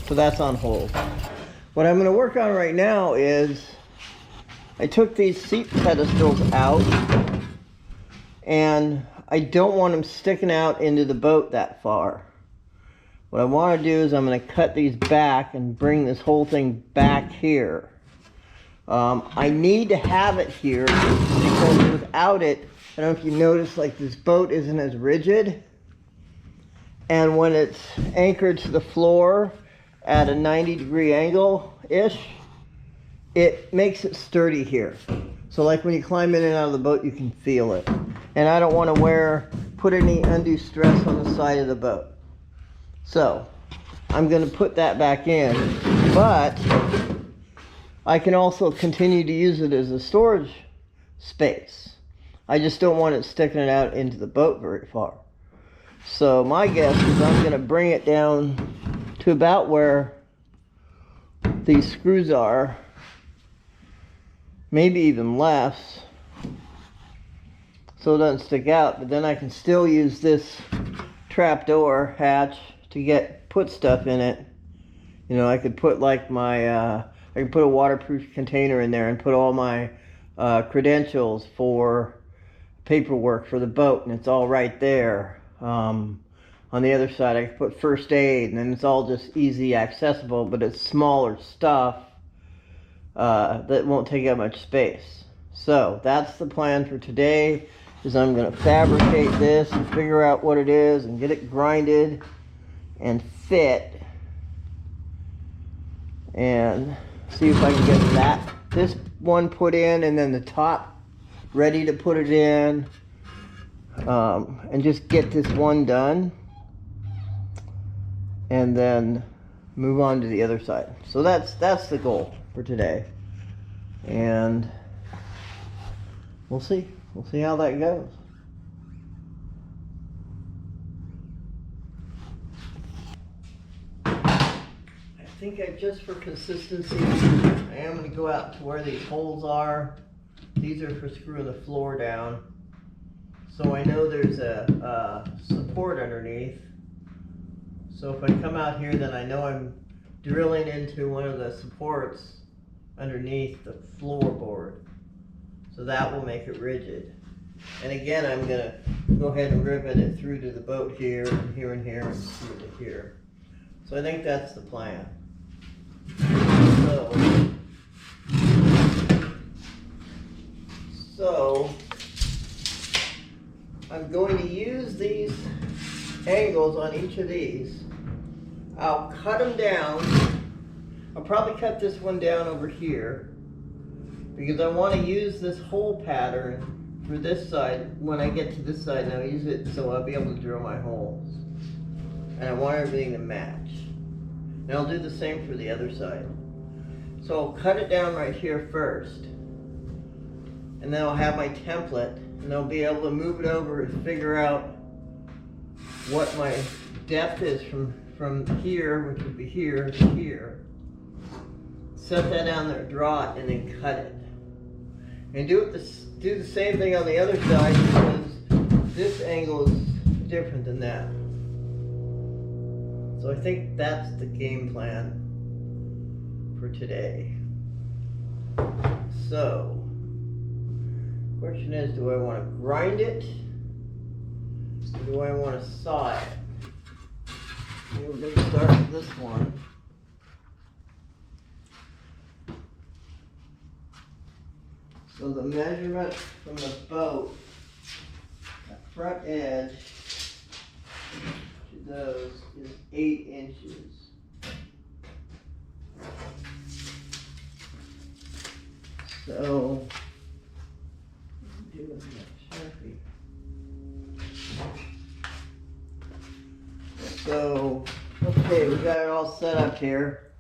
So that's on hold. What I'm going to work on right now is I took these seat pedestals out, and I don't want them sticking out into the boat that far. What I want to do is I'm going to cut these back and bring this whole thing back here. I need to have it here because without it, I don't know if you notice, like this boat isn't as rigid. And when it's anchored to the floor at a 90-degree angle-ish, it makes it sturdy here. So like when you climb in and out of the boat, you can feel it. And I don't want to put any undue stress on the side of the boat. So I'm going to put that back in, but I can also continue to use it as a storage space. I just don't want it sticking it out into the boat very far. So my guess is I'm going to bring it down to about where these screws are, maybe even less, so it doesn't stick out, but then I can still use this trapdoor hatch to put stuff in it. You know, I could put like I could put a waterproof container in there and put all my credentials for paperwork for the boat, and it's all right there. On the other side, I could put first aid, and then it's all just easy accessible, but it's smaller stuff that won't take up much space. So that's the plan for today, is I'm going to fabricate this and figure out what it is and get it grinded and fit, and see if I can get this one put in, and then the top ready to put it in, and just get this one done, and then move on to the other side. So that's the goal for today, and we'll see how that goes. I think just for consistency, I am going to go out to where these holes are. These are for screwing the floor down. So I know there's a support underneath. So if I come out here, then I know I'm drilling into one of the supports underneath the floorboard. So that will make it rigid. And again, I'm going to go ahead and rivet it through to the boat here, and here, and here, and through to here. So I think that's the plan. So I'm going to use these angles on each of these. I'll cut them down. I'll probably cut this one down over here because I want to use this hole pattern for this side. When I get to this side, and I'll use it so I'll be able to drill my holes. And I want everything to match. And I'll do the same for the other side. So I'll cut it down right here first, and then I'll have my template, and I'll be able to move it over and figure out what my depth is from here, which would be here to here. Set that down there, draw it, and then cut it. And do the same thing on the other side, because this angle is different than that. So I think that's the game plan for today. So, the question is, do I want to grind it, or do I want to saw it? Maybe we're going to start with this one. So the measurement from the boat, that front edge to those is 8 inches. So, do with that Sharpie. So, okay, we got it all set up here.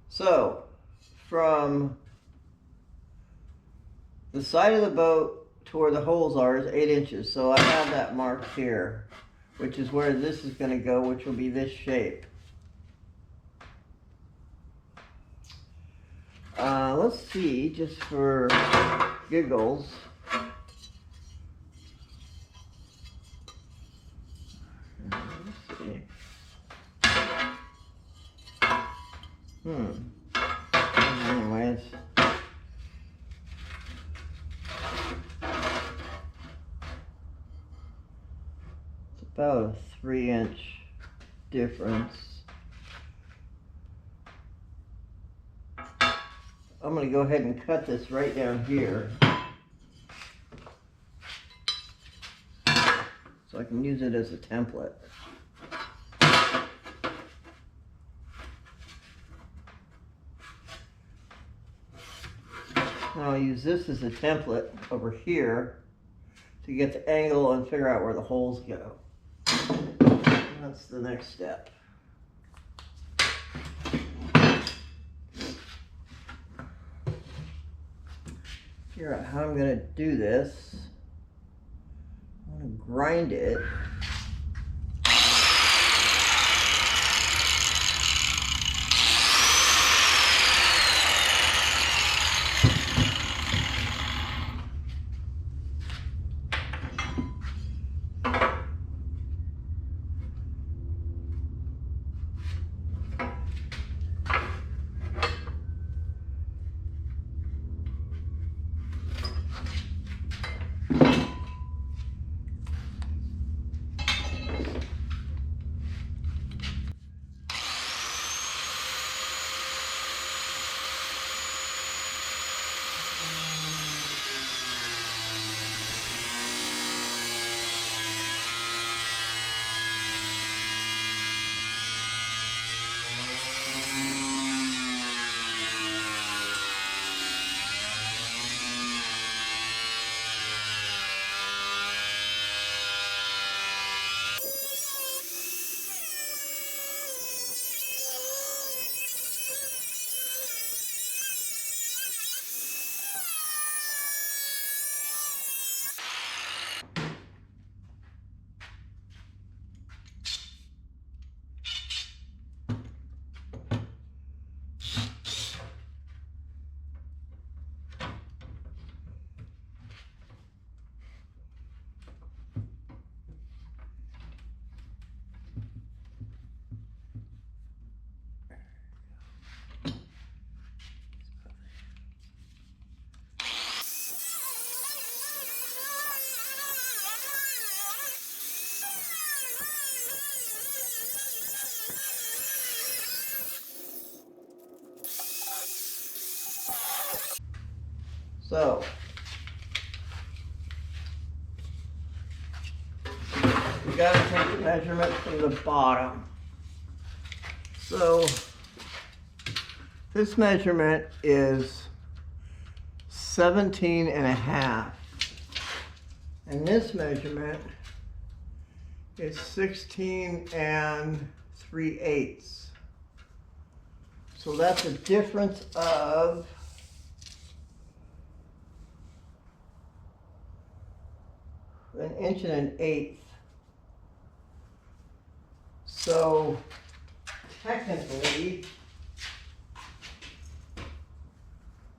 So, from the side of the boat to where the holes are is 8 inches. So I have that marked here, which is where this is going to go, which will be this shape. Let's see, just for giggles. see. Anyways. It's about a 3-inch difference. I'm going to go ahead and cut this right down here so I can use it as a template. I'll use this as a template over here to get the angle and figure out where the holes go. That's the next step. Figure out how I'm going to do this. I'm going to grind it. So, we got to take the measurement from the bottom. So, this measurement is 17.5. And this measurement is 16 3/8. So that's a difference of 1 1/8 inches. So technically,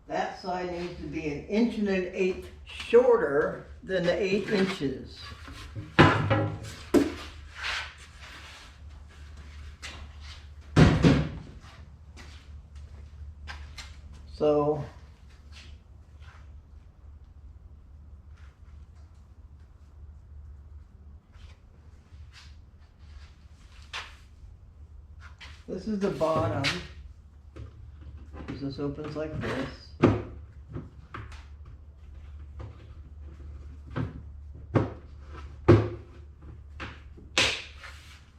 that side needs to be 1 1/8 inches shorter than the 8 inches. So this is the bottom. This opens like this.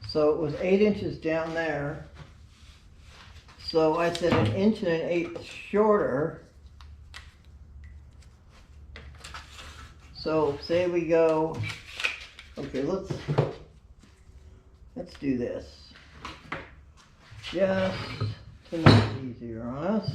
So it was 8 inches down there. So I said 1 1/8 inches shorter. So say we go, okay, let's do this. Just to make it easier on us.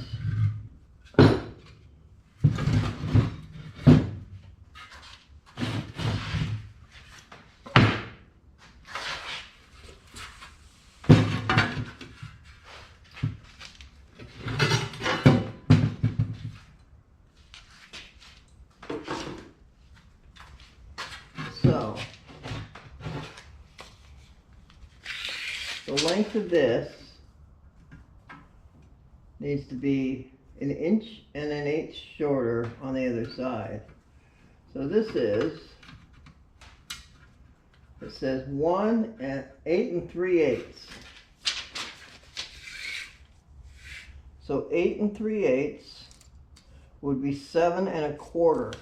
So the length of this needs to be 1 and 1/8 inches shorter on the other side. So this is, it says 1 and 8 3/8. So 8 3/8 would be 7 1/4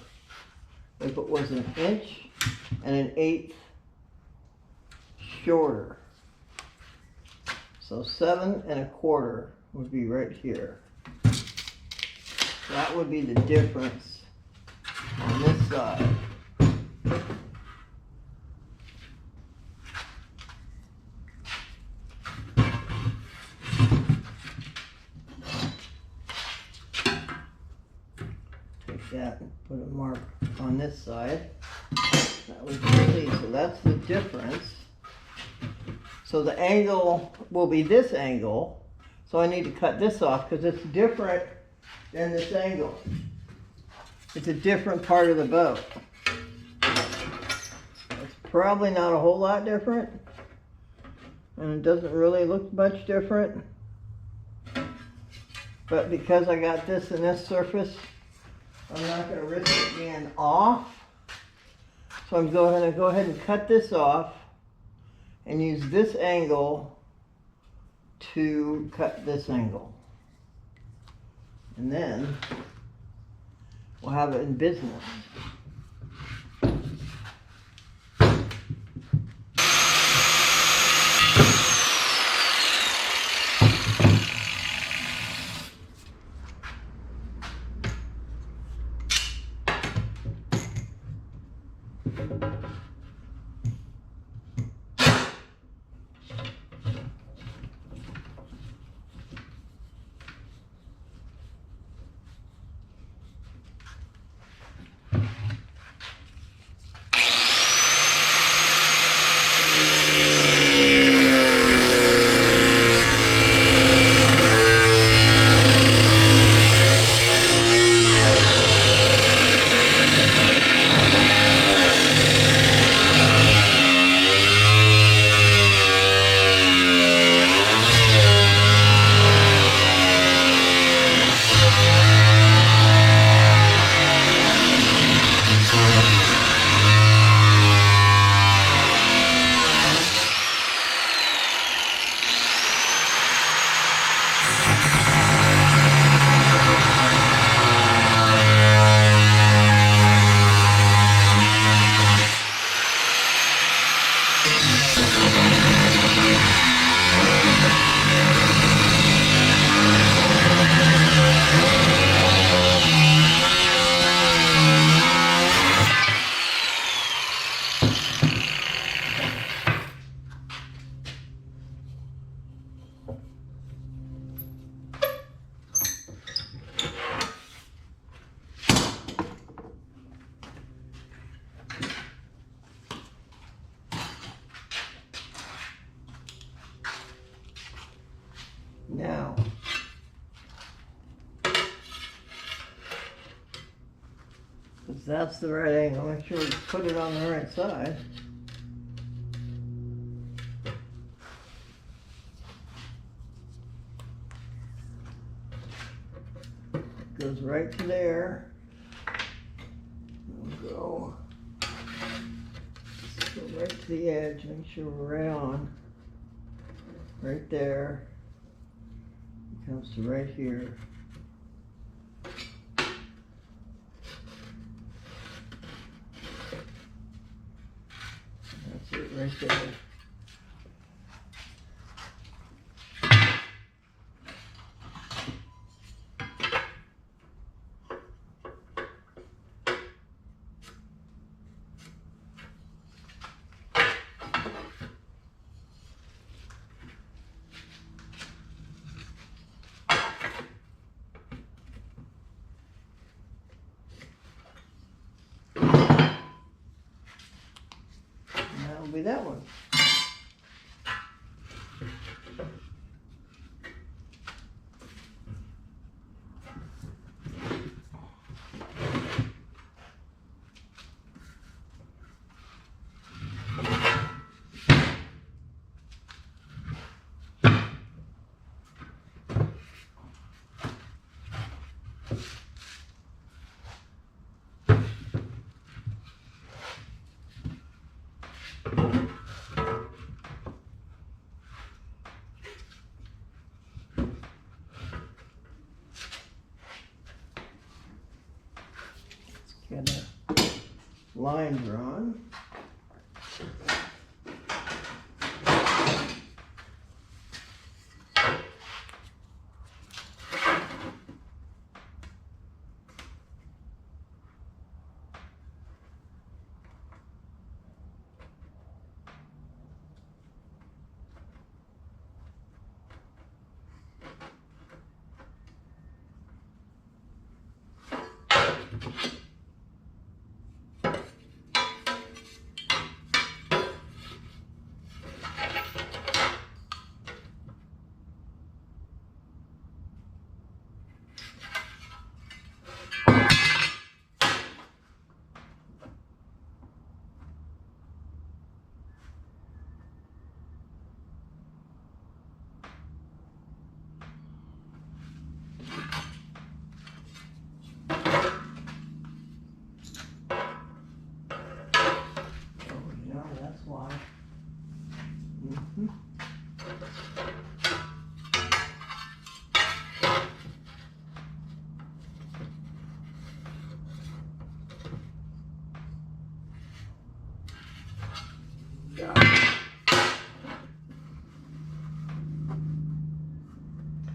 if it was 1 inch and 1/8 shorter. So 7 1/4 would be right here. That would be the difference on this side. Take that and put a mark on this side. That was easy. So that's the difference. So the angle will be this angle. So I need to cut this off because it's different than this angle. It's a different part of the boat. It's probably not a whole lot different. And it doesn't really look much different. But because I got this and this surface, I'm not going to risk it being off. So I'm going to go ahead and cut this off and use this angle to cut this angle. And then we'll have it in business. Now, because that's the right angle, make sure we put it on the right side. It goes right to there. We'll go right to the edge, make sure we're right on. Right there. Comes to right here. That's it right there. Be that one. line drawn. That's why.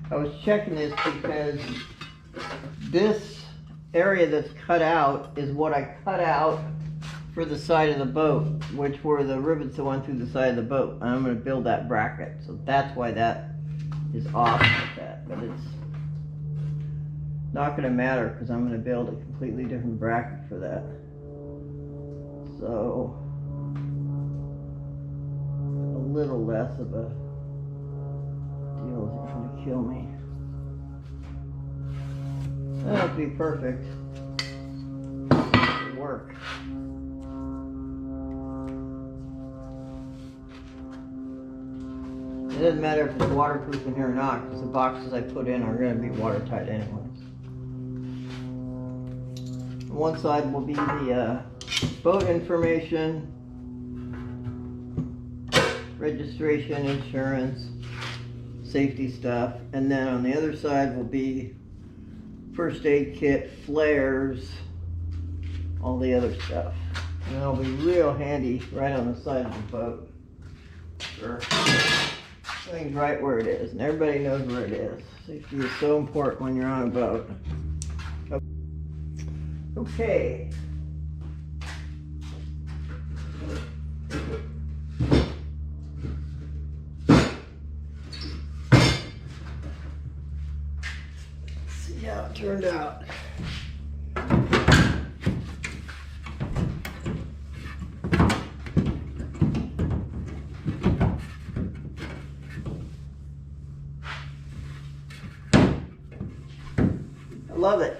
I was checking this because this area that's cut out is what I cut out for the side of the boat, which were the rivets that went through the side of the boat. And I'm going to build that bracket, so that's why that is off like that. But it's not going to matter because I'm going to build a completely different bracket for that. So a little less of a deal is going to kill me. That'll be perfect. It'll work. It doesn't matter if it's waterproof in here or not, because the boxes I put in are going to be watertight anyways. One side will be the boat information, registration, insurance, safety stuff, and then on the other side will be first aid kit, flares, all the other stuff. And that'll be real handy right on the side of the boat. Sure. Everything's right where it is, and everybody knows where it is. Safety is so important when you're on a boat. Okay. Let's see how it turned out. I love it.